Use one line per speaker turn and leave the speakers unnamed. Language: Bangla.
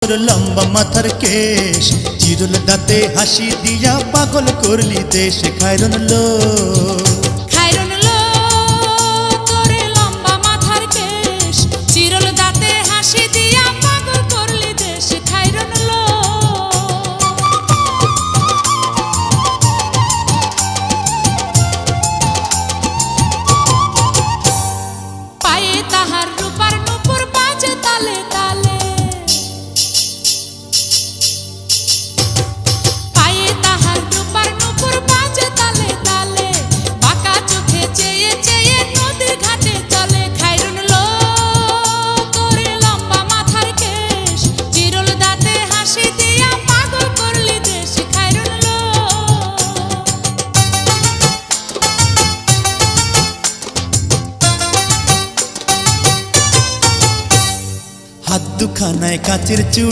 তোর লম্বা মাথার কেশ, চিরুল দাঁতে হাসি দিয়া পাগল করলি দেশ। খায়রন লো
খায়রন লো তোরে লম্বা মাথার কেশ, চিরল দাঁতে হাসি দিয়া পাগল করলি দেশ। খায়রন লো পায়ে তাহার রূপার নূপুর বাজে তালে তালে, পায়ে তাহার রূপার নূপুর বাজে তালে তালে, বাঁকা চোখে চেয়ে চেয়ে নদীর ঘাটে চলে। খায়রন লো তোরে লম্বা মাথার কেশ, চিরল দাঁতে হাসি দিয়া পাগল করলি দেশ। খায়রন লো
হাত দুখানায় কাচের চুড়ি